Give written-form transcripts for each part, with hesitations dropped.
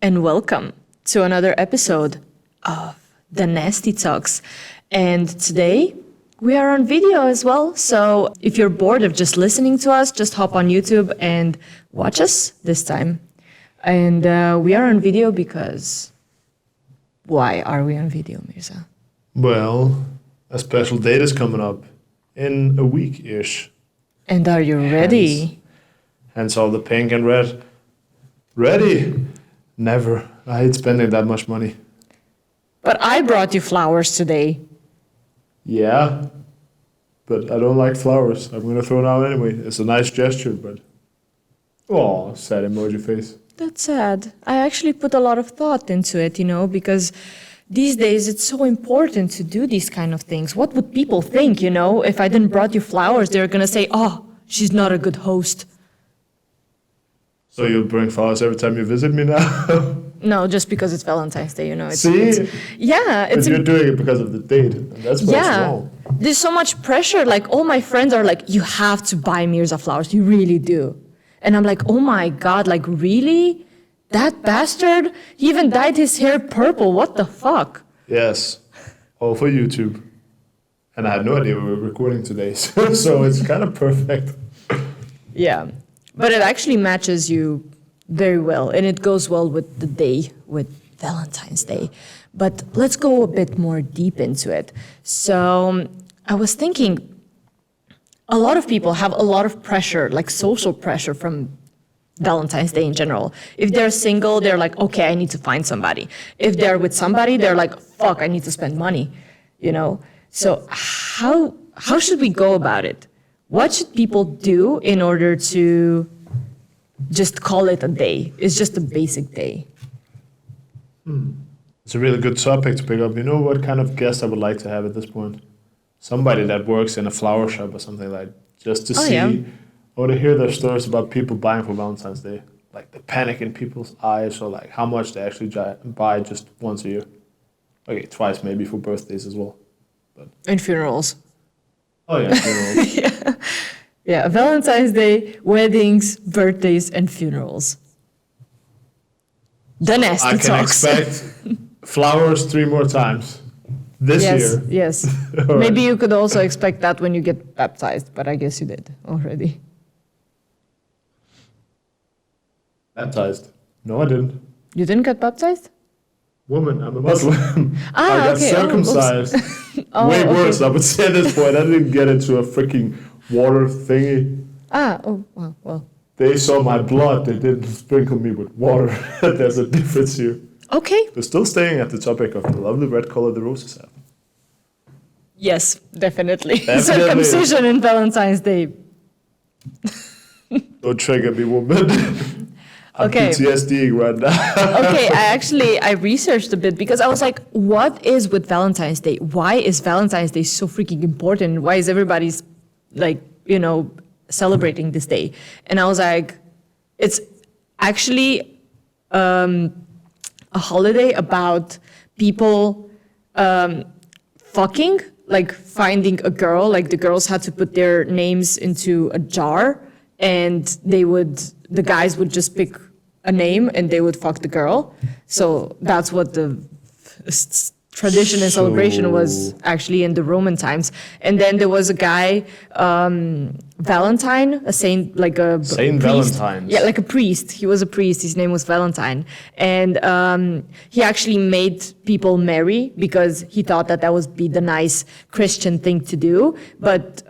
and welcome to another episode of the Nasty Talks. And today we are on video as well. So if you're bored of just listening to us, just hop on YouTube and watch us this time. And we are on video because why are we on video, Mirza? Well, a special date is coming up in a week-ish. And are you ready? Hence all the pink and red. Ready? Never. I hate spending that much money. But I brought you flowers today. Yeah, but I don't like flowers. I'm going to throw it out anyway. It's a nice gesture, but... Oh, sad emoji face. That's sad. I actually put a lot of thought into it, because these days it's so important to do these kind of things. What would people think, if I didn't brought you flowers? They're going to say, oh, she's not a good host. So you'll bring flowers every time you visit me now? No, just because it's Valentine's Day, See? Yeah. But you're doing it because of the date. And that's what's wrong. There's so much pressure. Like, all my friends are like, you have to buy Mirza flowers. You really do. And I'm like, oh my God, like, really? That bastard? He even dyed his hair purple. What the fuck? Yes. All for YouTube. And I had no idea we were recording today. So it's kind of perfect. Yeah. But it actually matches you very well, and it goes well with the day, with Valentine's Day. But let's go a bit more deep into it. So I was thinking, a lot of people have a lot of pressure, like social pressure from Valentine's Day in general. If they're single, they're like, okay, I need to find somebody. If they're with somebody, they're like, fuck, I need to spend money, So how should we go about it? What should people do in order to just call it a day? It's just a basic day. It's a really good topic to pick up. You know what kind of guest I would like to have at this point? Somebody that works in a flower shop or something like that, just to see or to hear their stories about people buying for Valentine's Day. Like the panic in people's eyes, or like how much they actually buy just once a year. Okay, twice maybe for birthdays as well. But And funerals. oh yeah, funerals. Yeah, Valentine's Day, weddings, birthdays, and funerals. The Nasty I can Talks. expect flowers 3 more times this year. Yes. All Maybe right. you could also expect that when you get baptized, but I guess you did already. Baptized? No, I didn't. You didn't get baptized? Woman, I'm a Muslim. Ah, I got okay. circumcised. Oh, Way okay. worse, I would say at this point. I didn't get into a freaking water thingy. Well. They saw my blood. They didn't sprinkle me with water. There's a difference here. Okay. We're still staying at the topic of the lovely red color the roses have. Yes, definitely. Definitely. Circumcision and Valentine's Day. Don't trigger me, woman. I'm Okay. PTSDing right now. Okay, I researched a bit because I was like, what is with Valentine's Day? Why is Valentine's Day so freaking important? Why is everybody's like, celebrating this day? And I was like, it's actually a holiday about people fucking, like finding a girl. Like the girls had to put their names into a jar, and the guys would just pick a name and they would fuck the girl. So that's what the tradition and celebration was actually in the Roman times. And then there was a guy, Valentine, a saint, like a Saint priest. Valentine. Yeah, like a priest. He was a priest. His name was Valentine. And he actually made people marry because he thought that would be the nice Christian thing to do. But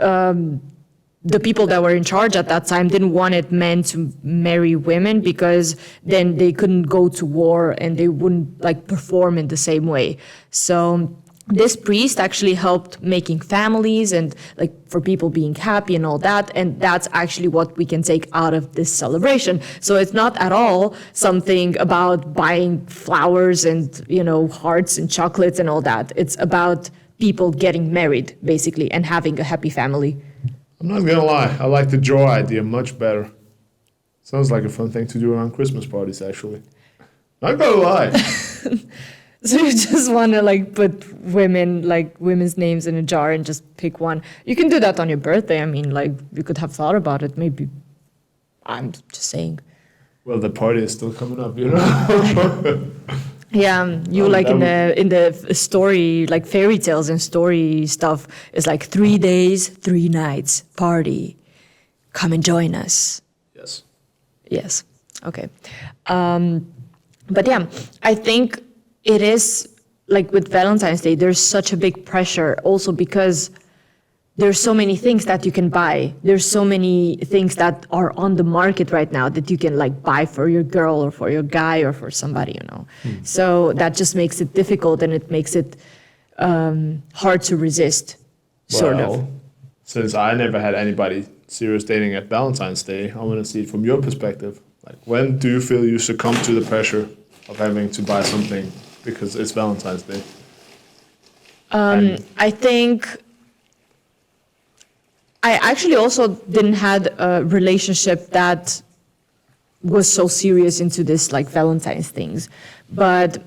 the people that were in charge at that time didn't want men to marry women because then they couldn't go to war and they wouldn't like perform in the same way. So this priest actually helped making families and like for people being happy and all that. And that's actually what we can take out of this celebration. So it's not at all something about buying flowers and, hearts and chocolates and all that. It's about people getting married basically and having a happy family. I'm not gonna lie, I like the jar idea much better. Sounds like a fun thing to do around Christmas parties, actually. Not gonna lie. So you just want to like put women's names in a jar and just pick one. You can do that on your birthday. I mean, like you could have thought about it. Maybe, I'm just saying. Well, the party is still coming up, you know. Yeah, you like in the story, like fairy tales and story stuff, it's like 3 days, 3 nights party. Come and join us. Yes. Yes. Okay. But yeah, I think it is like with Valentine's Day, there's such a big pressure also because there's so many things that you can buy. There's so many things that are on the market right now that you can like buy for your girl or for your guy or for somebody, you know. So that just makes it difficult and it makes it hard to resist, sort of. Since I never had anybody serious dating at Valentine's Day, I want to see it from your perspective. Like, when do you feel you succumb to the pressure of having to buy something because it's Valentine's Day? I think I actually also didn't had a relationship that was so serious into this like Valentine's things. But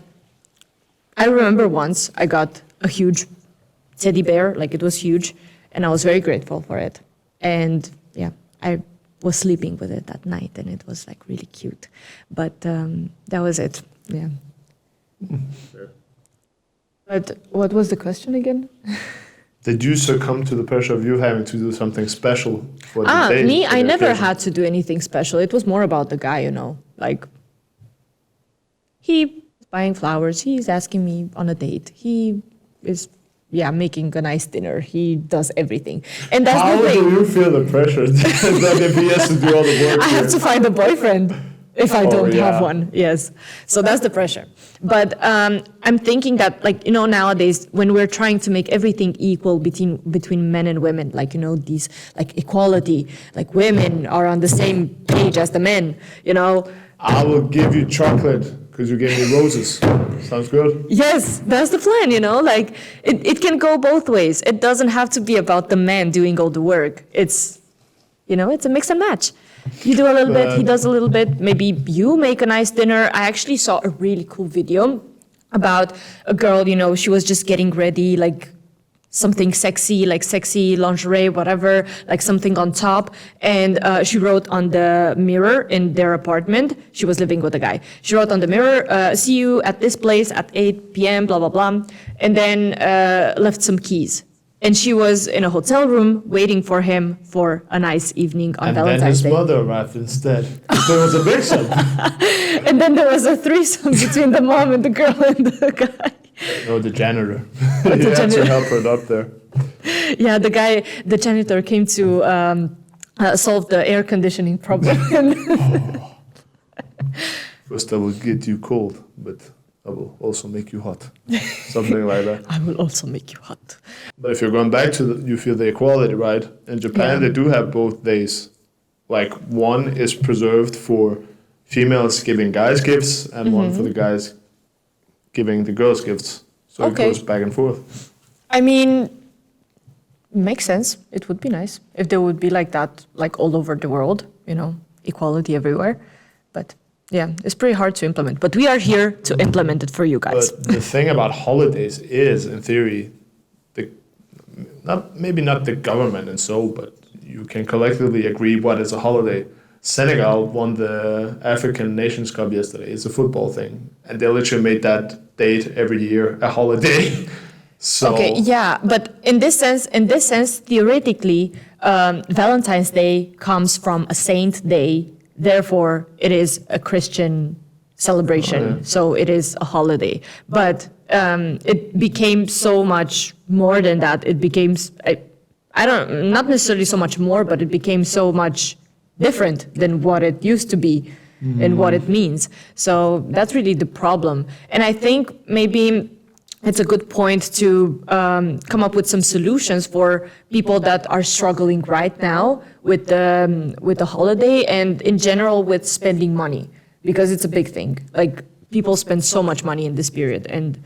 I remember once I got a huge teddy bear, like it was huge, and I was very grateful for it. And yeah, I was sleeping with it that night and it was like really cute. But that was it, yeah. Sure. But what was the question again? Did you succumb to the pressure of you having to do something special for the day? Me, I never had to do anything special. It was more about the guy, you know. Like, he's buying flowers. He's asking me on a date. He is, making a nice dinner. He does everything. And that's the thing. How do you feel the pressure that if he has to do all the work? I have to find a boyfriend. If I don't have one, yes. So that's the pressure. But I'm thinking that, like, you know, nowadays, when we're trying to make everything equal between men and women, like, you know, these, like, equality, like, women are on the same page as the men, you know. I will give you chocolate because you gave me roses. Sounds good? Yes, that's the plan, you know. Like, it can go both ways. It doesn't have to be about the man doing all the work. It's, you know, it's a mix and match. You do a little bit, he does a little bit. Maybe you make a nice dinner. I actually saw a really cool video about a girl, you know, she was just getting ready, like something sexy, like sexy lingerie, whatever, like something on top. And she wrote on the mirror in their apartment. She was living with a guy. She wrote on the mirror, see you at this place at 8 p.m., blah, blah, blah. And then left some keys. And she was in a hotel room waiting for him for a nice evening on Valentine's Day. And then his mother arrived instead. There was a big son. And then there was a threesome between the mom and the girl and the guy. No, the janitor. He had to help her up there. Yeah, the janitor came to solve the air conditioning problem. First I will get you cold, but I will also make you hot. Something like that. I will also make you hot. But if you're going back to you feel the equality, right? In Japan, they do have both days. Like, one is preserved for females giving guys gifts and one for the guys giving the girls gifts. So it goes back and forth. I mean, makes sense. It would be nice if there would be like that, like all over the world, you know, equality everywhere. But yeah, it's pretty hard to implement, but we are here to implement it for you guys. But the thing about holidays is, in theory, maybe not the government and so, but you can collectively agree what is a holiday. Senegal won the African Nations Cup yesterday. It's a football thing, and they literally made that date every year a holiday. So okay, yeah, but in this sense, theoretically, Valentine's Day comes from a saint day. Therefore, it is a Christian celebration, so it is a holiday. But it became so much more than that. It became, not necessarily so much more, but it became so much different than what it used to be and what it means. So that's really the problem. And I think maybe it's a good point to come up with some solutions for people that are struggling right now with the holiday and in general with spending money, because it's a big thing. Like, people spend so much money in this period, and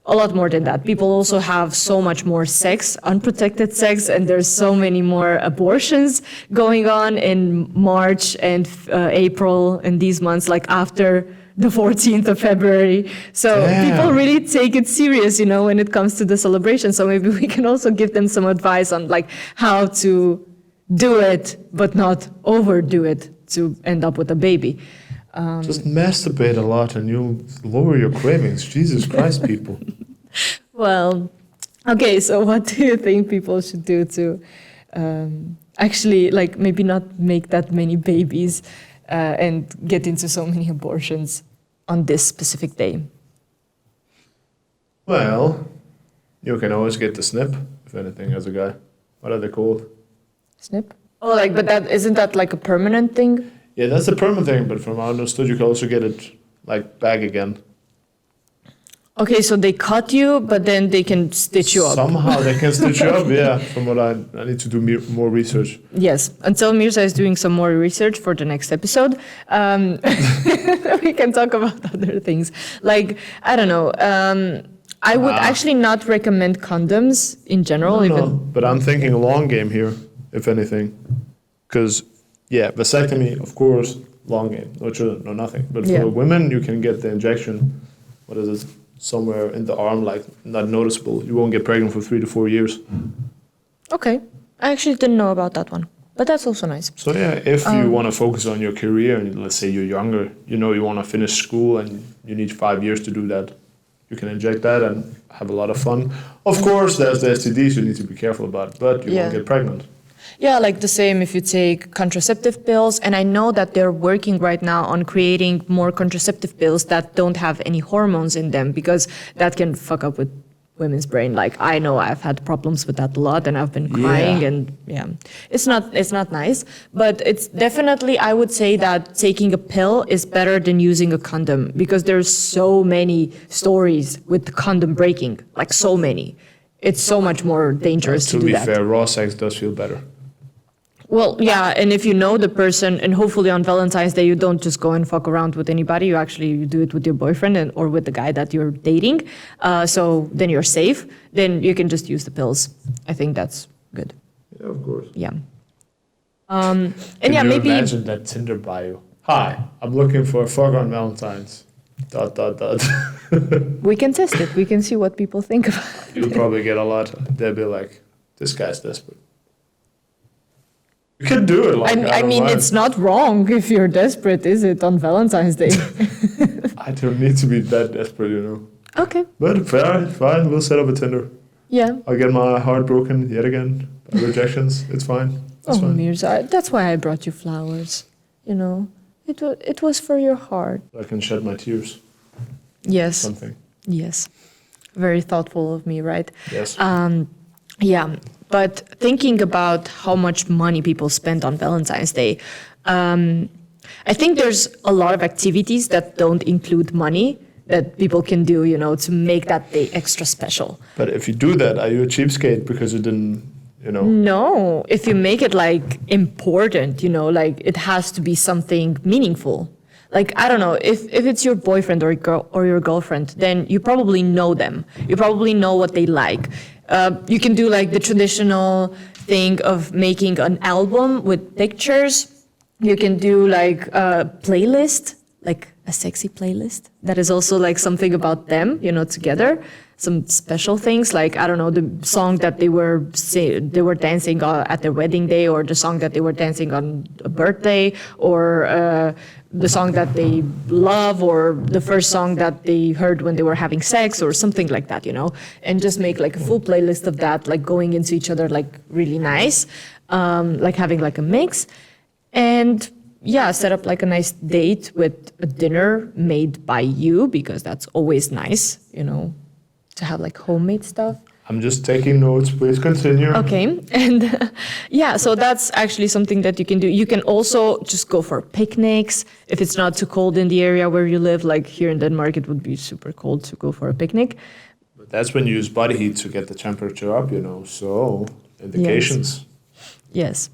a lot more than that. People also have so much more sex, unprotected sex, and there's so many more abortions going on in March and April and these months, like after the 14th of February. So people really take it serious, you know, when it comes to the celebration. So maybe we can also give them some advice on like how to do it, but not overdo it to end up with a baby. Just masturbate a lot and you'll lower your cravings. Jesus Christ, people. Well, okay, so what do you think people should do to actually, like, maybe not make that many babies and get into so many abortions on this specific day? Well, you can always get the snip, if anything, as a guy. What are they called? Snip? Oh, like, but that isn't that like a permanent thing? Yeah, that's the permanent thing, but from what I understood, you can also get it, like, back again. Okay, so they cut you, but then they can stitch you up. Somehow they can stitch you up, yeah. From what I need to do more research. Yes, until Mirza is doing some more research for the next episode, we can talk about other things. Like, I don't know, I would actually not recommend condoms in general. No, but I'm thinking a long game here, if anything. Because, yeah, vasectomy, of course, long game. No children, no nothing. But for women, you can get the injection, what is it? Somewhere in the arm, like not noticeable. You won't get pregnant for 3 to 4 years. Okay, I actually didn't know about that one, but that's also nice. So yeah, if you want to focus on your career, and let's say you're younger, you know you want to finish school and you need 5 years to do that, you can inject that and have a lot of fun. Of course, there's the STDs you need to be careful about, but you won't get pregnant. Yeah, like the same if you take contraceptive pills. And I know that they're working right now on creating more contraceptive pills that don't have any hormones in them, because that can fuck up with women's brain. Like, I know I've had problems with that a lot and I've been crying and it's not nice. But it's definitely, I would say that taking a pill is better than using a condom, because there's so many stories with the condom breaking, like so many. It's so much more dangerous to do that. To be fair, raw sex does feel better. Well, yeah, and if you know the person, and hopefully on Valentine's Day you don't just go and fuck around with anybody, you do it with your boyfriend or with the guy that you're dating, so then you're safe, then you can just use the pills. I think that's good. Yeah, of course. Yeah. Can you imagine that Tinder bio? Hi, I'm looking for a fuck on Valentine's. ... We can test it. We can see what people think about it. You'll probably get a lot. They'll be like, this guy's desperate. You can do it. Like, I mean, it's not wrong if you're desperate, is it, on Valentine's Day? I don't need to be that desperate, you know. Okay. But fine, we'll set up a Tinder. Yeah. I'll get my heart broken yet again by rejections. It's fine. It's fine. Mirza, that's why I brought you flowers. You know, it was for your heart. I can shed my tears. Yes. Something. Yes. Very thoughtful of me, right? Yes. Yeah. But thinking about how much money people spend on Valentine's Day, I think there's a lot of activities that don't include money that people can do, you know, to make that day extra special. But if you do that, are you a cheapskate because you didn't, you know? No, if you make it like important, you know, like it has to be something meaningful. Like, I don't know, if it's your boyfriend or your girlfriend, then you probably know them. You probably know what they like. You can do like the traditional thing of making an album with pictures. You can do like a playlist, like a sexy playlist. That is also like something about them, you know, together. Some special things, like, I don't know, the song that they were dancing at their wedding day, or the song that they were dancing on a birthday, or the song that they love, or the first song that they heard when they were having sex, or something like that, you know, and just make like a full playlist of that, like going into each other, like really nice, like having like a mix, and yeah, set up like a nice date with a dinner made by you, because that's always nice, you know, to have like homemade stuff. I'm just taking notes, please continue. Okay, and yeah, so that's actually something that you can do. You can also just go for picnics if it's not too cold in the area where you live. Like here in Denmark, it would be super cold to go for a picnic. But that's when you use body heat to get the temperature up, you know, so indications. Yes,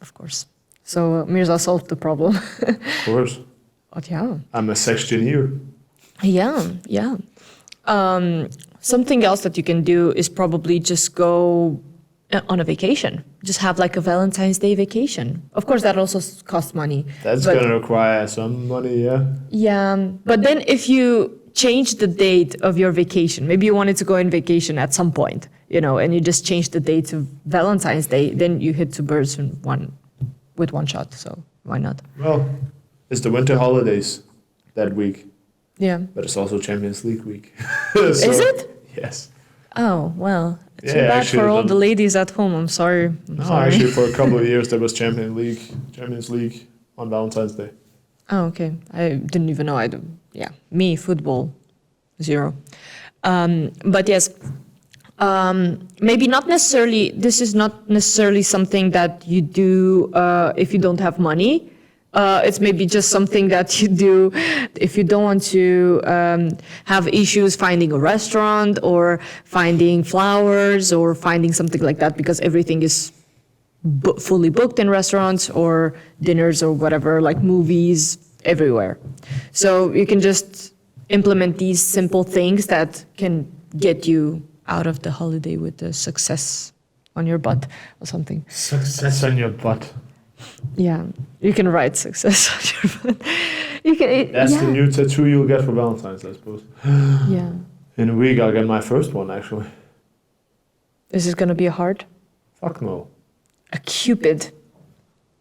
of course. So Mirza solved the problem. Of course. But yeah. I'm a sextioneer. Yeah. Something else that you can do is probably just go on a vacation. Just have like a Valentine's Day vacation. Of course, that also costs money. That's going to require some money, yeah. Yeah, but then if you change the date of your vacation, maybe you wanted to go on vacation at some point, you know, and you just change the date to Valentine's Day, then you hit two birds with one shot. So why not? Well, It's the winter holidays that week, Yeah. but it's also Champions League week. Is it? Yes. Oh, well, too Yeah, bad actually, for all the ladies at home. I'm sorry. I'm No, sorry. actually, for a couple of years there was Champions League on Valentine's Day. Oh, okay. I didn't even know. Yeah, me, football, 0. But yes, maybe not necessarily, this is not necessarily something that you do if you don't have money. It's maybe just something that you do if you don't want to have issues finding a restaurant or finding flowers or finding something like that, because everything is fully booked in restaurants or dinners or whatever, like movies, everywhere. So you can just implement these simple things that can get you out of the holiday with a success on your butt or something. Success on your butt. Yeah, you can write success on your butt. You can. That's Yeah. the new tattoo you'll get for Valentine's, I suppose. Yeah. In a week I'll get my first one, actually. Is it gonna be a heart? Fuck no. A cupid?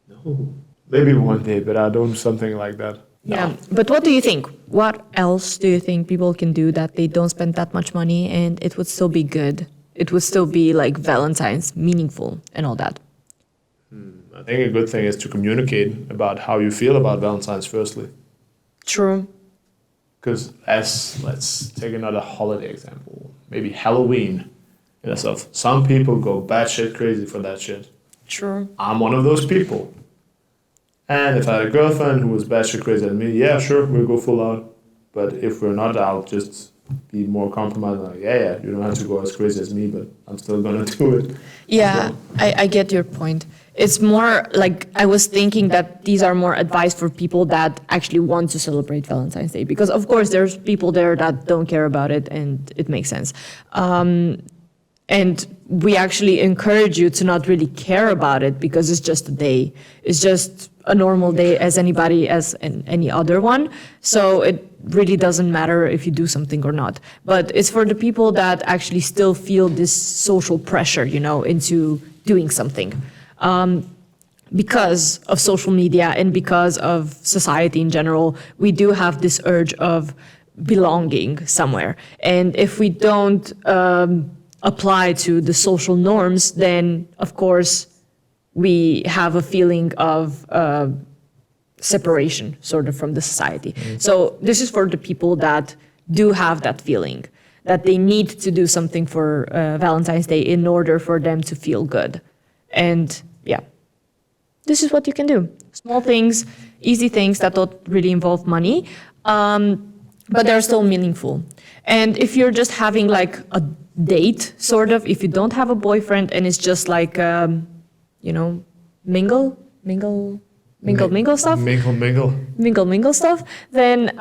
No. Maybe one day, but I'll do something like that. No. Yeah. But what do you think? What else do you think people can do that they don't spend that much money and it would still be good? It would still be like Valentine's, meaningful and all that. I think a good thing is to communicate about how you feel about Valentine's firstly. True. Because let's take another holiday example. Maybe Halloween. Some people go batshit crazy for that shit. True. I'm one of those people. And if I had a girlfriend who was batshit crazy than me, yeah, sure, we'll go full out. But if we're not, I'll just be more compromised. Like, yeah, you don't have to go as crazy as me, but I'm still gonna do it. Yeah, So, I get your point. It's more like I was thinking that these are more advice for people that actually want to celebrate Valentine's Day. Because, of course, there's people there that don't care about it, and it makes sense. And we actually encourage you to not really care about it because it's just a day. It's just a normal day as anybody, as any other one. So it really doesn't matter if you do something or not. But it's for the people that actually still feel this social pressure, into doing something. Because of social media and because of society in general, we do have this urge of belonging somewhere. And if we don't apply to the social norms, then of course we have a feeling of separation sort of from the society. So this is for the people that do have that feeling, that they need to do something for Valentine's Day in order for them to feel good. And yeah, this is what you can do. Small things, easy things that don't really involve money, but they're still meaningful. And if you're just having like a date, sort of, if you don't have a boyfriend and it's just like, mingle stuff, mingle stuff, then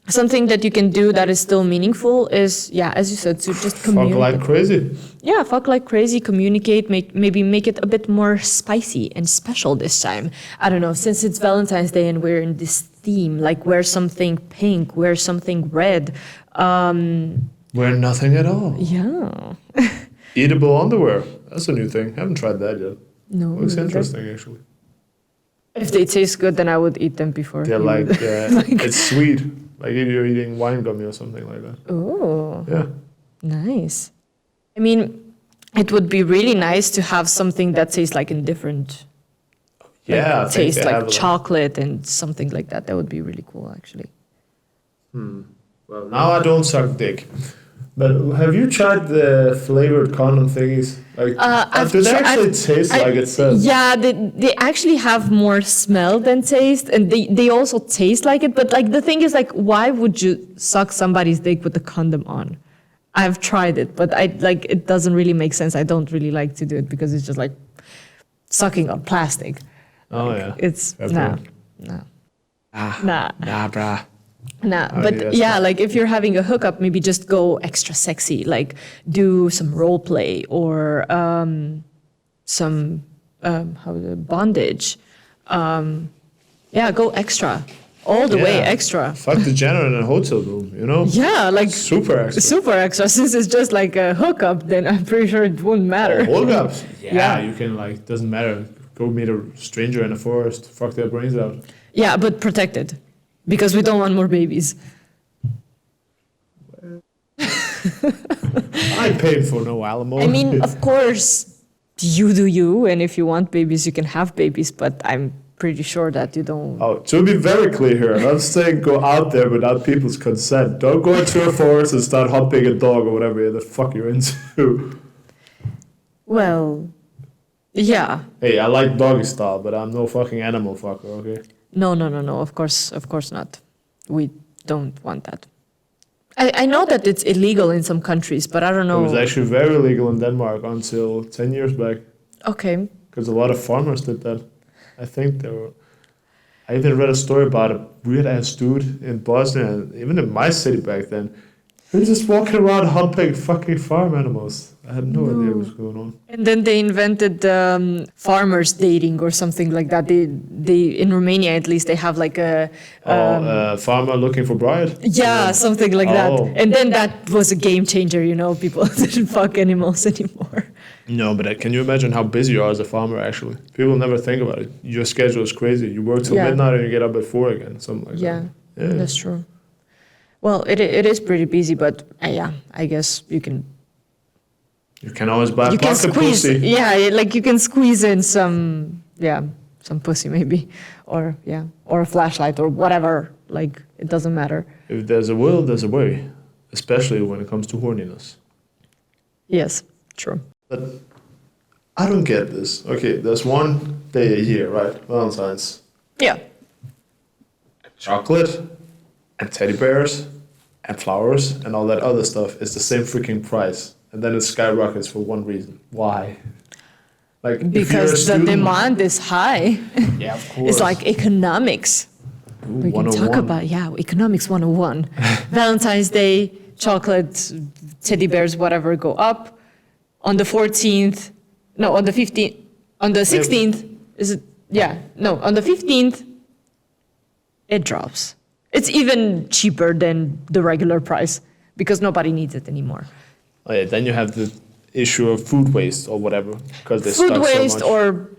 something that you can do that is still meaningful is, yeah, as you said, to just communicate. Fuck like crazy. Yeah, fuck like crazy, communicate, maybe make it a bit more spicy and special this time. I don't know, since it's Valentine's Day and we're in this theme, like wear something pink, wear something red. Wear nothing at all. Yeah. Eatable underwear. That's a new thing. Haven't tried that yet. No. Looks interesting, actually. If they taste good, then I would eat them before. They're you like, would. it's sweet. Like if you're eating wine gummy or something like that. Oh, Yeah. nice. I mean, it would be really nice to have something that tastes like indifferent. Yeah, I Like, think taste they like have chocolate and something like that. That would be really cool, actually. Well, now I don't suck dick. But have you tried the flavored condom thingies? Like, do they actually taste like it says? Yeah, they actually have more smell than taste, and they also taste like it. But like the thing is, like, why would you suck somebody's dick with a condom on? I've tried it, but it doesn't really make sense. I don't really like to do it because it's just like sucking on plastic. Oh, Like, yeah. It's Fair nah, point. nah, Nah, brah. nah. Oh, But yeah, yeah, that's like if you're having a hookup, maybe just go extra sexy, like do some role play or some bondage. Yeah, go extra, all the way Yeah. extra. Fuck the janitor in a hotel room, you know? Yeah, like Super extra. super extra. Since it's just like a hookup, then I'm pretty sure it wouldn't matter. Hookups. Yeah, Yeah. you can, like, doesn't matter. Go meet a stranger in the forest, fuck their brains out. Yeah, but protected. Because we don't want more babies. I paid for no alimony. I mean, of course, you do you, and if you want babies, you can have babies, but I'm pretty sure that you don't. Oh, to be very clear here, I'm not saying go out there without people's consent. Don't go into a forest and start humping a dog or whatever the fuck you're into. Well, yeah. Hey, I like doggy style, but I'm no fucking animal fucker, okay? No. Of course not. We don't want that. I know that it's illegal in some countries, but I don't know. It was actually very illegal in Denmark until 10 years back. Okay. Because a lot of farmers did that. I think there were... I even read a story about a weird-ass dude in Bosnia, and even in my city back then. He was just walking around humping fucking farm animals. I had no idea what was going on. And then they invented farmers dating or something like that. They in Romania at least they have like a farmer looking for bride? yeah, something like that. Oh. And then that was a game changer, people didn't fuck animals anymore. No, but can you imagine how busy you are as a farmer, actually? People never think about it. Your schedule is crazy. You work till midnight and you get up at 4 again, something like that. Yeah, that's true. Well, it is pretty busy, but I guess you can... You can always buy You can pocket squeeze, pussy. like you can squeeze in some pussy maybe, or a flashlight or whatever. Like it doesn't matter. If there's a will, there's a way, especially when it comes to horniness. Yes, true. But I don't get this. Okay, there's one day a year, right? Valentine's. Yeah. Chocolate and teddy bears and flowers and all that other stuff is the same freaking price. And then it skyrockets for one reason. Why? Like Because the demand is high. Yeah, of course. It's like economics. Ooh, We can talk about economics 101. Valentine's Day, chocolate, teddy bears, whatever, go up. On the 14th, no, on the 15th, on the 16th, is it? Yeah, no, on the 15th, it drops. It's even cheaper than the regular price because nobody needs it anymore. Oh, yeah, then you have the issue of food waste or whatever because they Food stuck waste so much. or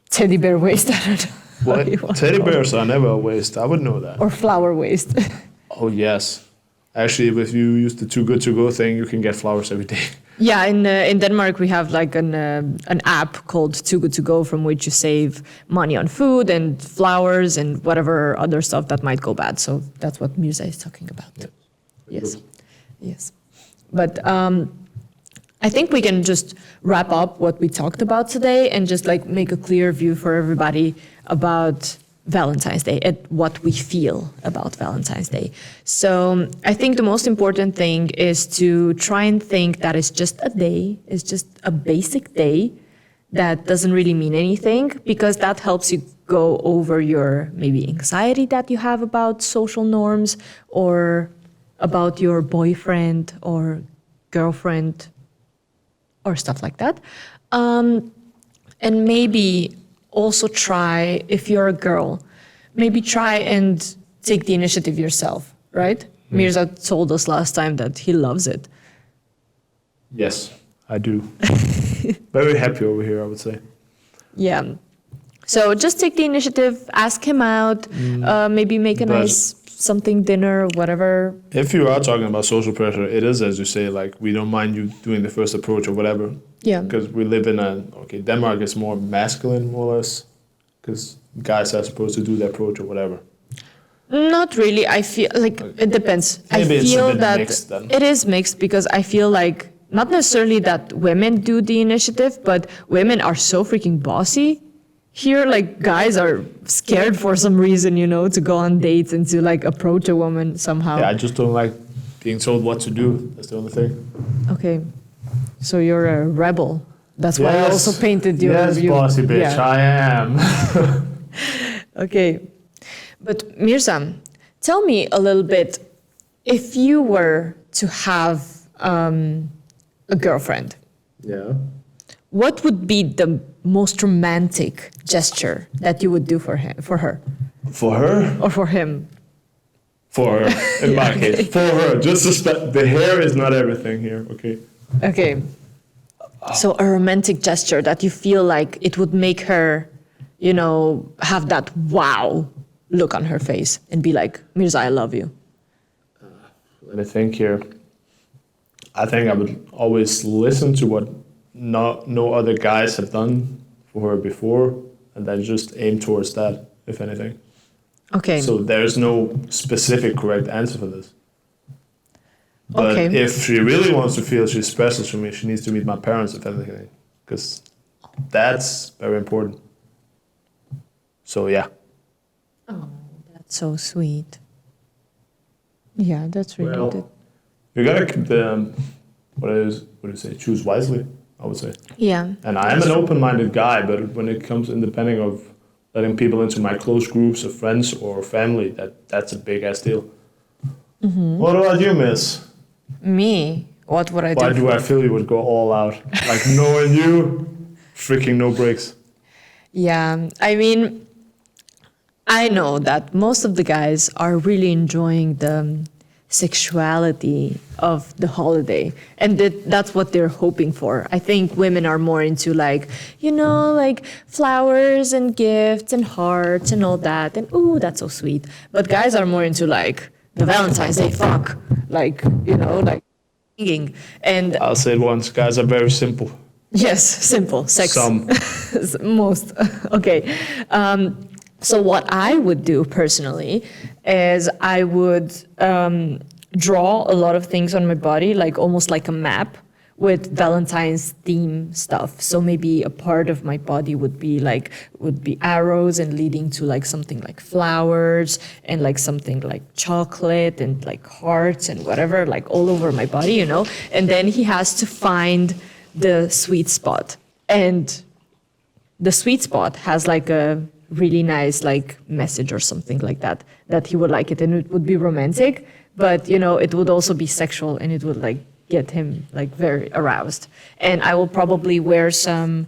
teddy bear waste, I don't know. What? You want to Teddy call it. bears are never a waste. I would know that. Or flower waste. Oh, yes. Actually, if you use the Too Good To Go thing, you can get flowers every day. Yeah, in Denmark we have like an app called Too Good To Go from which you save money on food and flowers and whatever other stuff that might go bad. So that's what Mirza is talking about. Yeah. Yes. But I think we can just wrap up what we talked about today and just like make a clear view for everybody about Valentine's Day and what we feel about Valentine's Day. So I think the most important thing is to try and think that it's just a day, it's just a basic day that doesn't really mean anything, because that helps you go over your maybe anxiety that you have about social norms or about your boyfriend or girlfriend or stuff like that. And maybe also try, if you're a girl, maybe try and take the initiative yourself, right? Mirza told us last time that he loves it. Yes, I do. Very happy over here, I would say. Yeah. So just take the initiative, ask him out, maybe make a nice something, dinner, whatever. If you are talking about social pressure, it is, as you say, like, we don't mind you doing the first approach or whatever. Yeah. Because we live in Denmark is more masculine, more or less. Because guys are supposed to do the approach or whatever. Not really. I feel like it depends. Maybe I feel it's a bit that mixed then. it is mixed because I feel like not necessarily that women do the initiative, but women are so freaking bossy. Here, like, guys are scared for some reason, to go on dates and to, like, approach a woman somehow. Yeah, I just don't like being told what to do. That's the only thing. Okay. So you're a rebel. That's why I also painted you. Yes, bossy bitch, yeah. I am. Okay. But Mirza, tell me a little bit, if you were to have a girlfriend, Yeah. what would be the most romantic gesture that you would do for her? For her? Or for him? For her, in my case. For her. Just suspect the hair is not everything here, okay? Okay. So a romantic gesture that you feel like it would make her, have that wow look on her face and be like, Mirza, I love you? Let me think here. I think I would always listen to what no other guys have done for her before, and then just aim towards that, if anything. Okay. So there's no specific correct answer for this. But Okay. if she really wants to feel she's special to me, she needs to meet my parents, if anything, because that's very important. So yeah. Oh, that's so sweet. Yeah, that's really Well, good. you gotta keep the what do you say? Choose wisely, I would say. Yeah. And I am an open-minded guy, but when it comes independent of letting people into my close groups of friends or family, that's a big ass deal. Mm-hmm. What about you, Miss? Me? What would I do? Why do I feel you would go all out? Like knowing you, freaking no breaks. Yeah, I mean, I know that most of the guys are really enjoying the sexuality of the holiday, and that's what they're hoping for. I think women are more into like, like flowers and gifts and hearts and all that, and ooh, that's so sweet. But guys are more into like the Valentine's Day fuck, like, like singing. And I'll say it once, guys are very simple. yes, simple sex. Some. Most. Okay. So what I would do personally is I would draw a lot of things on my body, like almost like a map with Valentine's theme stuff. So maybe a part of my body would be arrows and leading to like something like flowers and like something like chocolate and like hearts and whatever, like all over my body, And then he has to find the sweet spot. And the sweet spot has like a really nice like message or something like that he would like it, and it would be romantic, but it would also be sexual, and it would like get him like very aroused. And I will probably wear some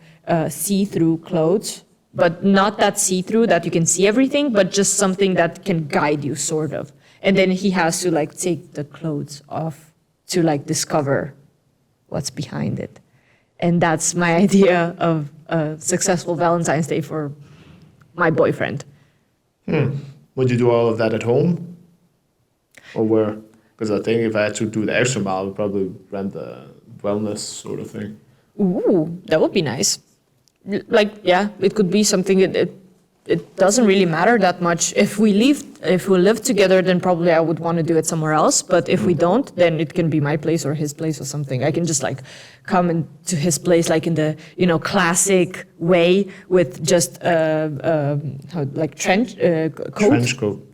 see-through clothes, but not that see-through that you can see everything, but just something that can guide you sort of. And then he has to like take the clothes off to like discover what's behind it. And that's my idea of a successful Valentine's Day for my boyfriend. Would you do all of that at home? Or where? Because I think if I had to do the extra mile, I would probably rent a wellness sort of thing. Ooh, that would be nice. Like, yeah, it could be something. It doesn't really matter that much. If we live together, then probably I would want to do it somewhere else. But if we don't, then it can be my place or his place or something. I can just like come into his place like in the classic way with just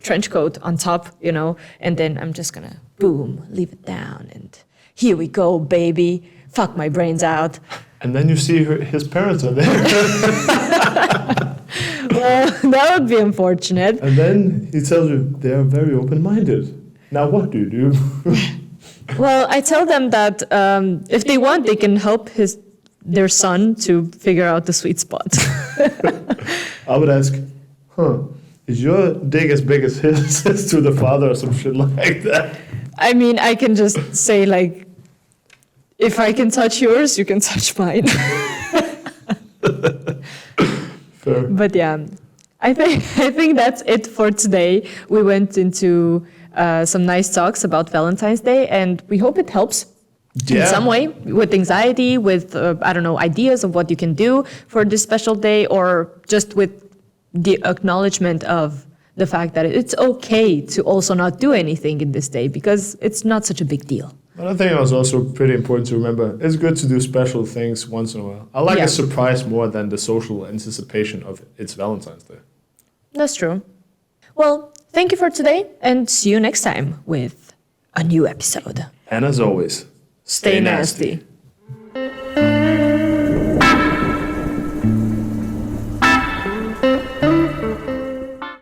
trench coat on top, and then I'm just gonna boom, leave it down, and here we go, baby, fuck my brains out. And then you see his parents are there. Well, that would be unfortunate. And then he tells you they are very open-minded. Now what do you do? Well, I tell them that if they want, they can help their son to figure out the sweet spot. I would ask, is your dick as big as his to the father or some shit like that? I mean, I can just say like, if I can touch yours, you can touch mine. Fair. But yeah, I think that's it for today. We went into some nice talks about Valentine's Day, and we hope it helps in some way with anxiety, with ideas of what you can do for this special day, or just with the acknowledgement of the fact that it's okay to also not do anything in this day because it's not such a big deal. But I think it was also pretty important to remember it's good to do special things once in a while. I like a surprise more than the social anticipation of it's Valentine's Day. That's true. Well, thank you for today, and see you next time with a new episode. And as always, Stay nasty.